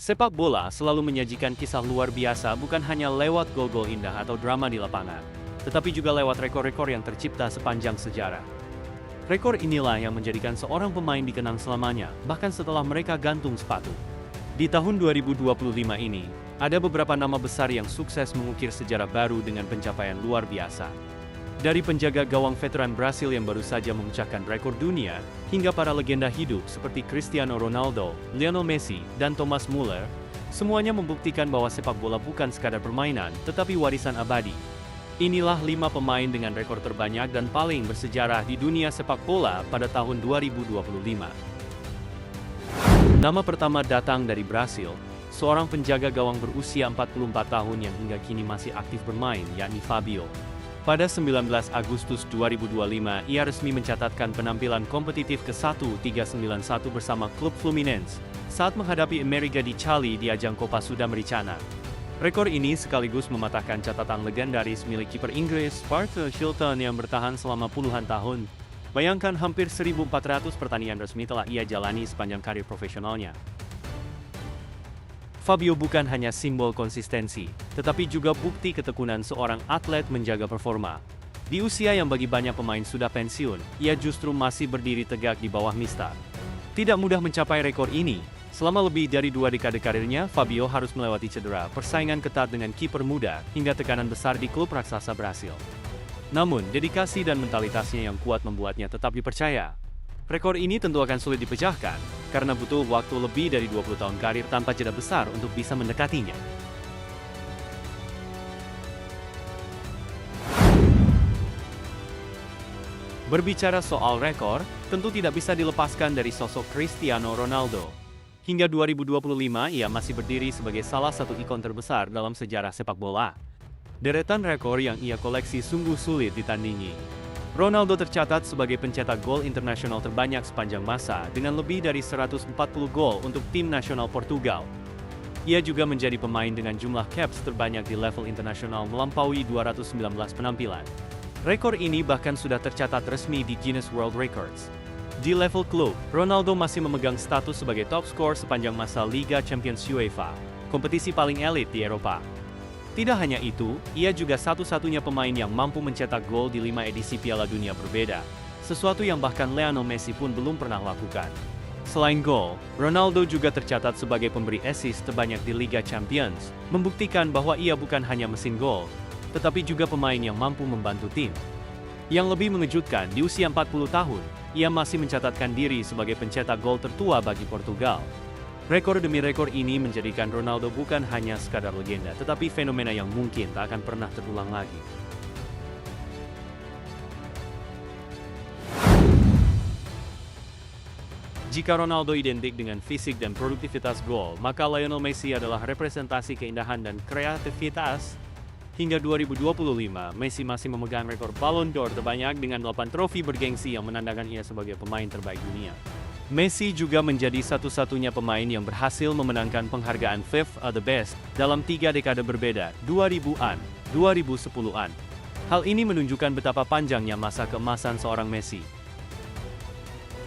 Sepak bola selalu menyajikan kisah luar biasa bukan hanya lewat gol-gol indah atau drama di lapangan, tetapi juga lewat rekor-rekor yang tercipta sepanjang sejarah. Rekor inilah yang menjadikan seorang pemain dikenang selamanya, bahkan setelah mereka gantung sepatu. Di tahun 2025 ini, ada beberapa nama besar yang sukses mengukir sejarah baru dengan pencapaian luar biasa. Dari penjaga gawang veteran Brasil yang baru saja memecahkan rekor dunia, hingga para legenda hidup seperti Cristiano Ronaldo, Lionel Messi, dan Thomas Muller, semuanya membuktikan bahwa sepak bola bukan sekadar permainan, tetapi warisan abadi. Inilah 5 pemain dengan rekor terbanyak dan paling bersejarah di dunia sepak bola pada tahun 2025. Nama pertama datang dari Brasil, seorang penjaga gawang berusia 44 tahun yang hingga kini masih aktif bermain, yakni Fabio. Pada 19 Agustus 2025, ia resmi mencatatkan penampilan kompetitif ke-1391 bersama klub Fluminense saat menghadapi América de Cali di ajang Copa Sudamericana. Rekor ini sekaligus mematahkan catatan legendaris milik kiper Inggris Parker Shilton yang bertahan selama puluhan tahun. Bayangkan hampir 1.400 pertandingan resmi telah ia jalani sepanjang karir profesionalnya. Fabio bukan hanya simbol konsistensi, tetapi juga bukti ketekunan seorang atlet menjaga performa. Di usia yang bagi banyak pemain sudah pensiun, ia justru masih berdiri tegak di bawah mistar. Tidak mudah mencapai rekor ini. Selama lebih dari 2 dekade karirnya, Fabio harus melewati cedera, persaingan ketat dengan kiper muda, hingga tekanan besar di klub raksasa Brasil. Namun, dedikasi dan mentalitasnya yang kuat membuatnya tetap dipercaya. Rekor ini tentu akan sulit dipecahkan, karena butuh waktu lebih dari 20 tahun karir tanpa jeda besar untuk bisa mendekatinya. Berbicara soal rekor, tentu tidak bisa dilepaskan dari sosok Cristiano Ronaldo. Hingga 2025, ia masih berdiri sebagai salah satu ikon terbesar dalam sejarah sepak bola. Deretan rekor yang ia koleksi sungguh sulit ditandingi. Ronaldo tercatat sebagai pencetak gol internasional terbanyak sepanjang masa dengan lebih dari 140 gol untuk tim nasional Portugal. Ia juga menjadi pemain dengan jumlah caps terbanyak di level internasional melampaui 219 penampilan. Rekor ini bahkan sudah tercatat resmi di Guinness World Records. Di level klub, Ronaldo masih memegang status sebagai top skor sepanjang masa Liga Champions UEFA, kompetisi paling elit di Eropa. Tidak hanya itu, ia juga satu-satunya pemain yang mampu mencetak gol di 5 edisi Piala Dunia berbeda, sesuatu yang bahkan Lionel Messi pun belum pernah lakukan. Selain gol, Ronaldo juga tercatat sebagai pemberi assist terbanyak di Liga Champions, membuktikan bahwa ia bukan hanya mesin gol, tetapi juga pemain yang mampu membantu tim. Yang lebih mengejutkan, di usia 40 tahun, ia masih mencatatkan diri sebagai pencetak gol tertua bagi Portugal. Rekor demi rekor ini menjadikan Ronaldo bukan hanya sekadar legenda, tetapi fenomena yang mungkin tak akan pernah terulang lagi. Jika Ronaldo identik dengan fisik dan produktivitas gol, maka Lionel Messi adalah representasi keindahan dan kreativitas. Hingga 2025, Messi masih memegang rekor Ballon d'Or terbanyak dengan 8 trofi bergengsi yang menandakan ia sebagai pemain terbaik dunia. Messi juga menjadi satu-satunya pemain yang berhasil memenangkan penghargaan Fifth of the Best dalam 3 dekade berbeda, 2000-an, 2010-an. Hal ini menunjukkan betapa panjangnya masa keemasan seorang Messi.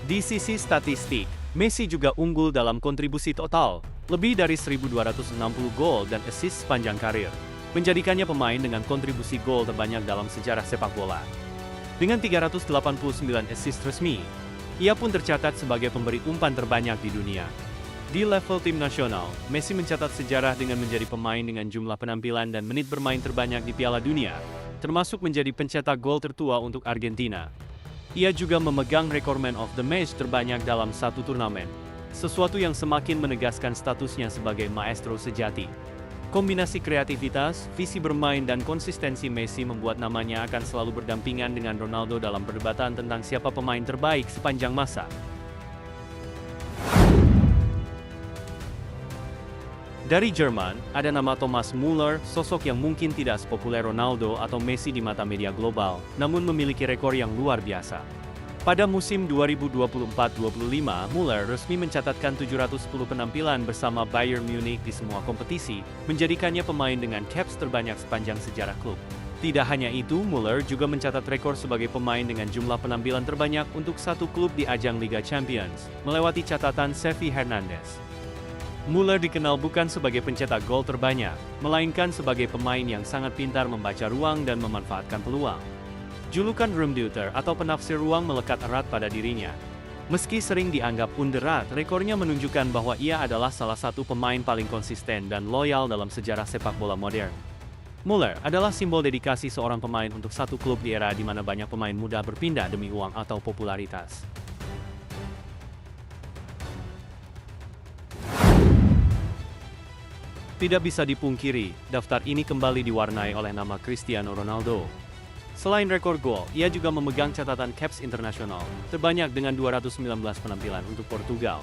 Di sisi statistik, Messi juga unggul dalam kontribusi total, lebih dari 1.260 gol dan assist sepanjang karir, menjadikannya pemain dengan kontribusi gol terbanyak dalam sejarah sepak bola. Dengan 389 assist resmi, ia pun tercatat sebagai pemberi umpan terbanyak di dunia. Di level tim nasional, Messi mencatat sejarah dengan menjadi pemain dengan jumlah penampilan dan menit bermain terbanyak di Piala Dunia, termasuk menjadi pencetak gol tertua untuk Argentina. Ia juga memegang rekor Man of the Match terbanyak dalam satu turnamen, sesuatu yang semakin menegaskan statusnya sebagai maestro sejati. Kombinasi kreativitas, visi bermain, dan konsistensi Messi membuat namanya akan selalu berdampingan dengan Ronaldo dalam perdebatan tentang siapa pemain terbaik sepanjang masa. Dari Jerman, ada nama Thomas Muller, sosok yang mungkin tidak sepopuler Ronaldo atau Messi di mata media global, namun memiliki rekor yang luar biasa. Pada musim 2024-25, Muller resmi mencatatkan 710 penampilan bersama Bayern Munich di semua kompetisi, menjadikannya pemain dengan caps terbanyak sepanjang sejarah klub. Tidak hanya itu, Muller juga mencatat rekor sebagai pemain dengan jumlah penampilan terbanyak untuk satu klub di ajang Liga Champions, melewati catatan Xavi Hernandez. Muller dikenal bukan sebagai pencetak gol terbanyak, melainkan sebagai pemain yang sangat pintar membaca ruang dan memanfaatkan peluang. Julukan Raumdeuter atau penafsir ruang melekat erat pada dirinya. Meski sering dianggap underrated, rekornya menunjukkan bahwa ia adalah salah satu pemain paling konsisten dan loyal dalam sejarah sepak bola modern. Muller adalah simbol dedikasi seorang pemain untuk satu klub di era di mana banyak pemain muda berpindah demi uang atau popularitas. Tidak bisa dipungkiri, daftar ini kembali diwarnai oleh nama Cristiano Ronaldo. Selain rekor gol, ia juga memegang catatan caps internasional, terbanyak dengan 219 penampilan untuk Portugal.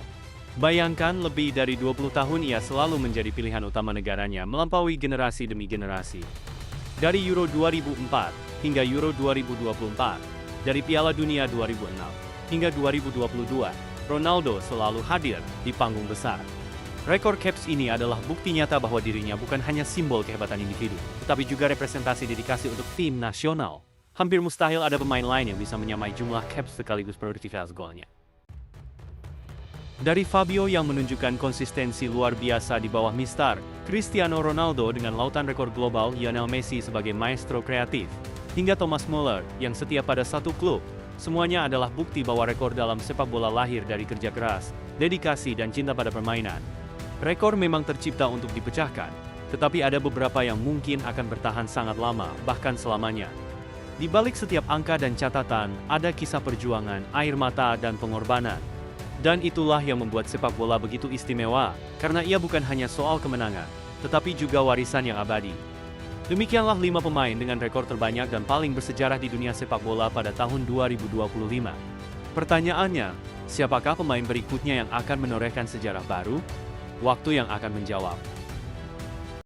Bayangkan lebih dari 20 tahun ia selalu menjadi pilihan utama negaranya melampaui generasi demi generasi. Dari Euro 2004 hingga Euro 2024, dari Piala Dunia 2006 hingga 2022, Ronaldo selalu hadir di panggung besar. Rekor caps ini adalah bukti nyata bahwa dirinya bukan hanya simbol kehebatan individu, tetapi juga representasi dedikasi untuk tim nasional. Hampir mustahil ada pemain lain yang bisa menyamai jumlah caps sekaligus produktivitas golnya. Dari Fabio yang menunjukkan konsistensi luar biasa di bawah Mister Cristiano Ronaldo dengan lautan rekor global, Lionel Messi sebagai maestro kreatif, hingga Thomas Muller yang setia pada satu klub, semuanya adalah bukti bahwa rekor dalam sepak bola lahir dari kerja keras, dedikasi dan cinta pada permainan. Rekor memang tercipta untuk dipecahkan, tetapi ada beberapa yang mungkin akan bertahan sangat lama, bahkan selamanya. Di balik setiap angka dan catatan, ada kisah perjuangan, air mata, dan pengorbanan. Dan itulah yang membuat sepak bola begitu istimewa, karena ia bukan hanya soal kemenangan, tetapi juga warisan yang abadi. Demikianlah 5 pemain dengan rekor terbanyak dan paling bersejarah di dunia sepak bola pada tahun 2025. Pertanyaannya, siapakah pemain berikutnya yang akan menorehkan sejarah baru? Waktu yang akan menjawab.